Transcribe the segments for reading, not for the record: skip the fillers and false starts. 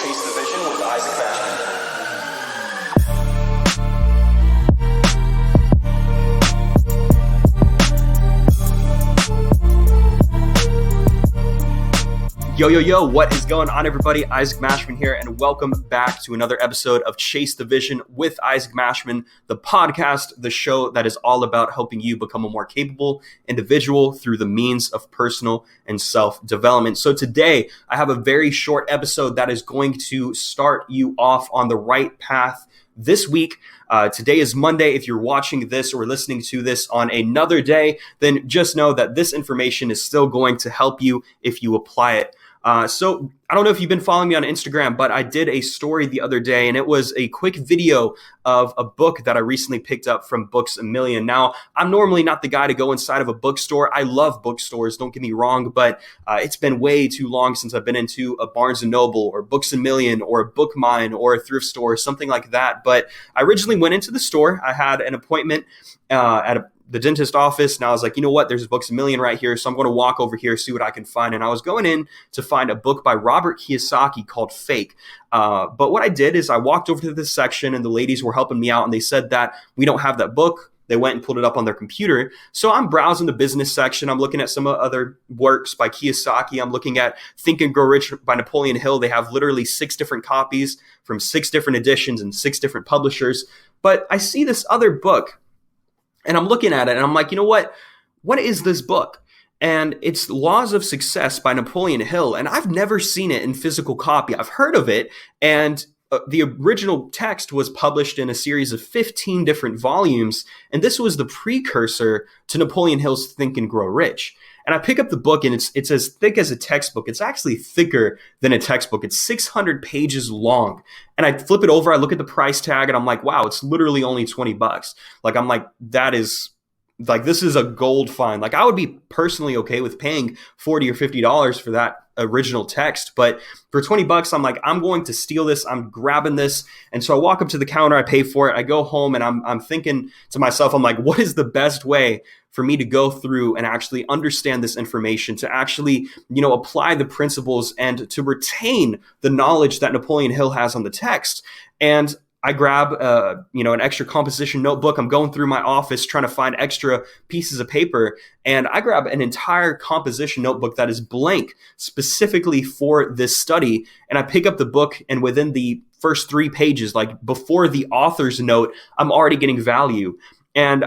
Chase the Vision with Isaac Mashman. Yo, what is going on, everybody? Isaac Mashman here, and welcome back to another episode of Chase the Vision with Isaac Mashman, the podcast, the show that is all about helping you become a more capable individual through the means of personal and self-development. So today, I have a very short episode that is going to start you off on the right path this week. Today is Monday. If you're watching this or listening to this on another day, then just know that this information is still going to help you if you apply it. So I don't know if you've been following me on Instagram, but I did a story the other day, and it was a quick video of a book that I recently picked up from Books A Million. Now, I'm normally not the guy to go inside of a bookstore. I love bookstores, don't get me wrong, but it's been way too long since I've been into a Barnes & Noble or Books A Million or a Book Mine or a thrift store or something like that. But I originally went into the store. I had an appointment at the dentist office, and I was like, you know what, there's Books A Million right here, so I'm going to walk over here, see what I can find. And I was going in to find a book by Robert Kiyosaki called Fake. But what I did is I walked over to this section, and the ladies were helping me out, and they said that we don't have that book. They went and pulled it up on their computer. So I'm browsing the business section. I'm looking at some other works by Kiyosaki. I'm looking at Think and Grow Rich by Napoleon Hill. They have literally 6 different copies from 6 different editions and 6 different publishers. But I see this other book, and I'm looking at it, and I'm like, you know what? What is this book? And it's Laws of Success by Napoleon Hill. And I've never seen it in physical copy. I've heard of it. And the original text was published in a series of 15 different volumes. And this was the precursor to Napoleon Hill's Think and Grow Rich. And I pick up the book, and it's as thick as a textbook. It's actually thicker than a textbook. It's 600 pages long. And I flip it over, I look at the price tag, and I'm like, wow, it's literally only $20. Like, I'm like, this is a gold find. Like, I would be personally okay with paying $40 or $50 for that original text, but for $20, I'm like, I'm going to steal this. I'm grabbing this. And so I walk up to the counter, I pay for it. I go home, and I'm thinking to myself, I'm like, what is the best way for me to go through and actually understand this information, to actually, apply the principles and to retain the knowledge that Napoleon Hill has on the text? And I grab, an extra composition notebook. I'm going through my office trying to find extra pieces of paper, and I grab an entire composition notebook that is blank specifically for this study. And I pick up the book, and within the first 3 pages, like before the author's note, I'm already getting value. And,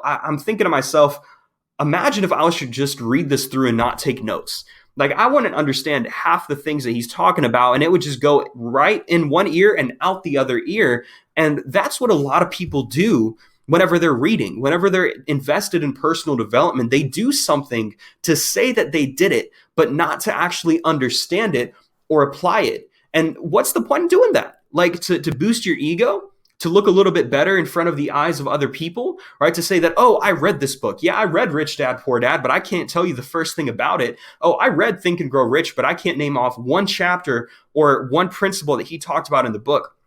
I'm thinking to myself, imagine if I should just read this through and not take notes. Like, I wouldn't understand half the things that he's talking about, and it would just go right in one ear and out the other ear. And that's what a lot of people do whenever they're reading, whenever they're invested in personal development. They do something to say that they did it, but not to actually understand it or apply it. And what's the point in doing that? Like, to boost your ego? To look a little bit better in front of the eyes of other people, right? To say that, oh, I read this book. Yeah, I read Rich Dad, Poor Dad, but I can't tell you the first thing about it. Oh, I read Think and Grow Rich, but I can't name off one chapter or one principle that he talked about in the book.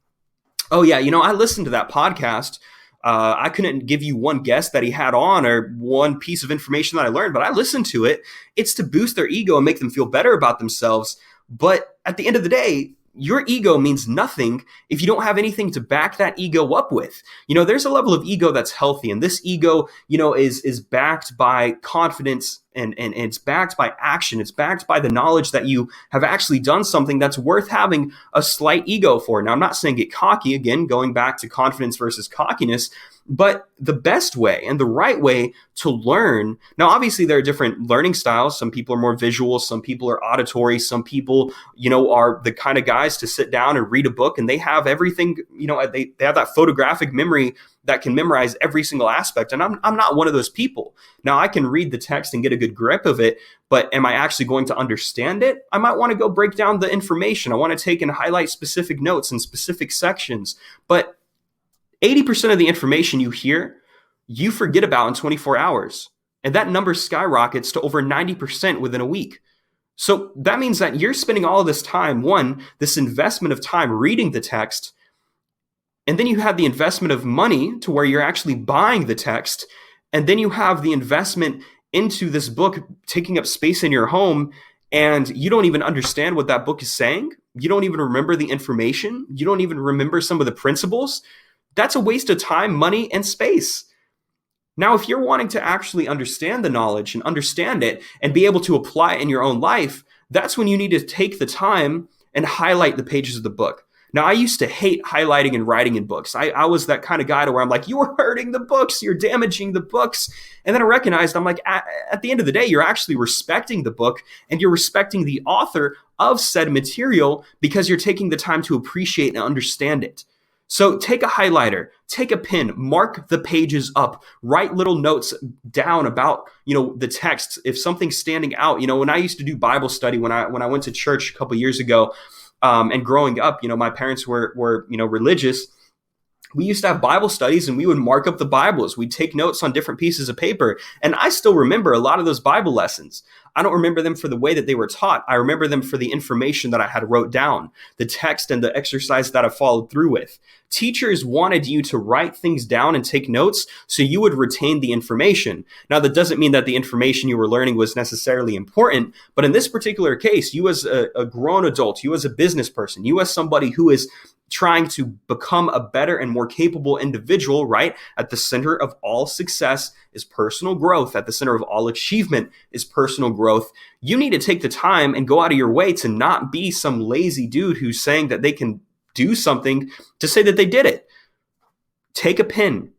Oh, yeah, I listened to that podcast. I couldn't give you one guest that he had on or one piece of information that I learned, but I listened to it. It's to boost their ego and make them feel better about themselves. But at the end of the day, your ego means nothing if you don't have anything to back that ego up with. There's a level of ego that's healthy, and this ego, is backed by confidence and it's backed by action. It's backed by the knowledge that you have actually done something that's worth having a slight ego for. Now, I'm not saying get cocky, again, going back to confidence versus cockiness, but the best way and the right way to learn. Now, obviously, there are different learning styles. Some people are more visual. Some people are auditory. Some people, are the kind of guys to sit down and read a book, and they have everything, they have that photographic memory that can memorize every single aspect. And I'm not one of those people. Now, I can read the text and get a good grip of it, but am I actually going to understand it? I might want to go break down the information. I want to take and highlight specific notes in specific sections. But 80% of the information you hear, you forget about in 24 hours. And that number skyrockets to over 90% within a week. So that means that you're spending all of this time, this investment of time reading the text, and then you have the investment of money to where you're actually buying the text, and then you have the investment into this book taking up space in your home, and you don't even understand what that book is saying, you don't even remember the information, you don't even remember some of the principles, that's a waste of time, money, and space. Now, if you're wanting to actually understand the knowledge and understand it and be able to apply it in your own life, that's when you need to take the time and highlight the pages of the book. Now, I used to hate highlighting and writing in books. I was that kind of guy to where I'm like, you're hurting the books, you're damaging the books. And then I recognized, I'm like, at the end of the day, you're actually respecting the book and you're respecting the author of said material because you're taking the time to appreciate and understand it. So take a highlighter, take a pen, mark the pages up, write little notes down about, the text. If something's standing out, when I used to do Bible study, when I went to church a couple years ago, and growing up, my parents were religious. We used to have Bible studies and we would mark up the Bibles. We'd take notes on different pieces of paper. And I still remember a lot of those Bible lessons. I don't remember them for the way that they were taught. I remember them for the information that I had wrote down, the text and the exercise that I followed through with. Teachers wanted you to write things down and take notes so you would retain the information. Now, that doesn't mean that the information you were learning was necessarily important, but in this particular case, you as a grown adult, you as a business person, you as somebody who is trying to become a better and more capable individual, right? At the center of all success is personal growth. At the center of all achievement is personal growth. You need to take the time and go out of your way to not be some lazy dude who's saying that they can do something to say that they did it. Take a pen,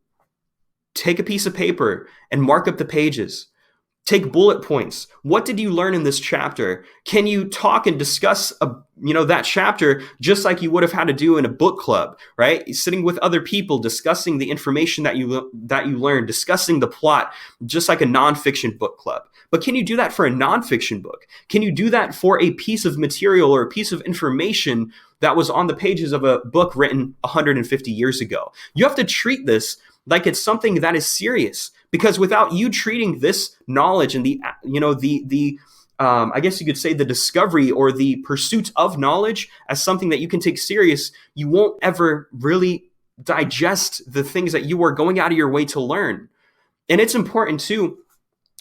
take a piece of paper, and mark up the pages. Take bullet points. What did you learn in this chapter? Can you talk and discuss that chapter just like you would have had to do in a book club, right? Sitting with other people, discussing the information that you learned, discussing the plot, just like a nonfiction book club. But can you do that for a nonfiction book? Can you do that for a piece of material or a piece of information that was on the pages of a book written 150 years ago? You have to treat this like it's something that is serious. Because without you treating this knowledge and I guess you could say the discovery or the pursuit of knowledge as something that you can take serious, you won't ever really digest the things that you are going out of your way to learn. And it's important too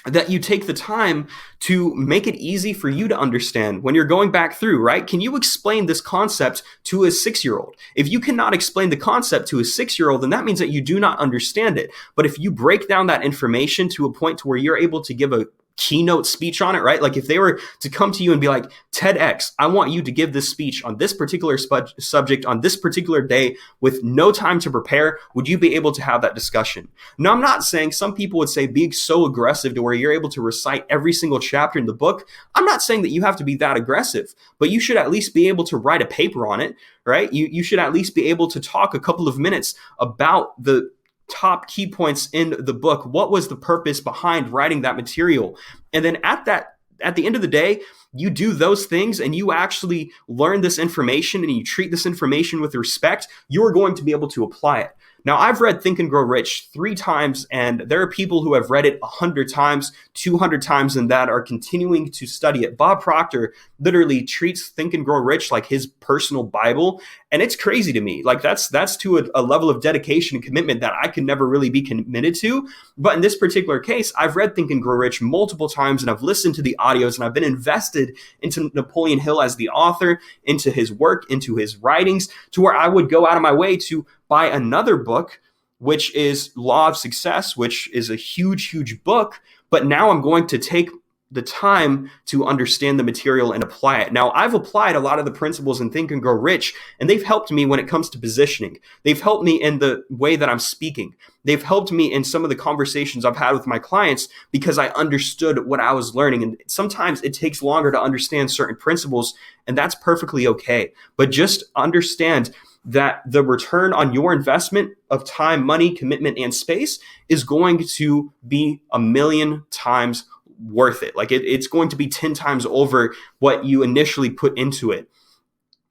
that you take the time to make it easy for you to understand when you're going back through, right? Can you explain this concept to a 6-year-old? If you cannot explain the concept to a 6-year-old, then that means that you do not understand it. But if you break down that information to a point to where you're able to give a keynote speech on it, right? Like if they were to come to you and be like, TEDx, I want you to give this speech on this particular subject on this particular day with no time to prepare, would you be able to have that discussion? Now, I'm not saying some people would say being so aggressive to where you're able to recite every single chapter in the book. I'm not saying that you have to be that aggressive, but you should at least be able to write a paper on it, right? You should at least be able to talk a couple of minutes about the top key points in the book. What was the purpose behind writing that material? And then at the end of the day, you do those things and you actually learn this information and you treat this information with respect, you're going to be able to apply it. Now, I've read Think and Grow Rich 3 times, and there are people who have read it 100 times, 200 times, and that are continuing to study it. Bob Proctor literally treats Think and Grow Rich like his personal Bible, and it's crazy to me. Like that's to a level of dedication and commitment that I can never really be committed to. But in this particular case, I've read Think and Grow Rich multiple times, and I've listened to the audios, and I've been invested into Napoleon Hill as the author, into his work, into his writings, to where I would go out of my way to buy another book, which is Law of Success, which is a huge, huge book. But now I'm going to take the time to understand the material and apply it. Now, I've applied a lot of the principles in Think and Grow Rich, and they've helped me when it comes to positioning. They've helped me in the way that I'm speaking. They've helped me in some of the conversations I've had with my clients because I understood what I was learning. And sometimes it takes longer to understand certain principles, and that's perfectly okay. But just understand that the return on your investment of time, money, commitment, and space is going to be 1,000,000 times worth it. Like it's going to be 10 times over what you initially put into it.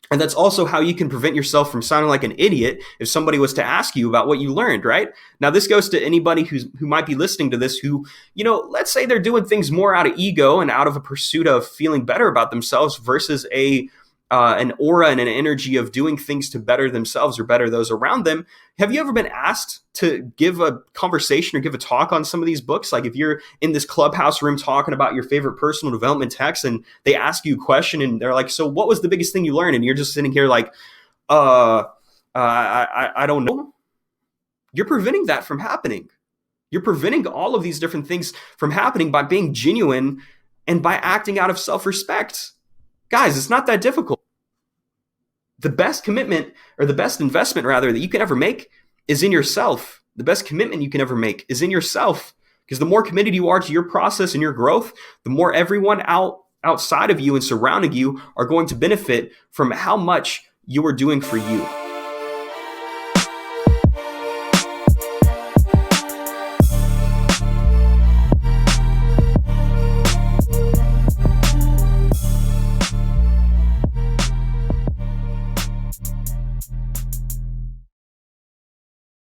And that's also how you can prevent yourself from sounding like an idiot if somebody was to ask you about what you learned, right? Now, this goes to anybody who might be listening to this who, let's say they're doing things more out of ego and out of a pursuit of feeling better about themselves versus a an aura and an energy of doing things to better themselves or better those around them. Have you ever been asked to give a conversation or give a talk on some of these books? Like if you're in this clubhouse room talking about your favorite personal development text and they ask you a question and they're like, so what was the biggest thing you learned? And you're just sitting here like, I don't know. You're preventing that from happening. You're preventing all of these different things from happening by being genuine and by acting out of self-respect. Guys, it's not that difficult. The best commitment, or the best investment rather, that you can ever make is in yourself. The best commitment you can ever make is in yourself. Because the more committed you are to your process and your growth, the more everyone outside of you and surrounding you are going to benefit from how much you are doing for you.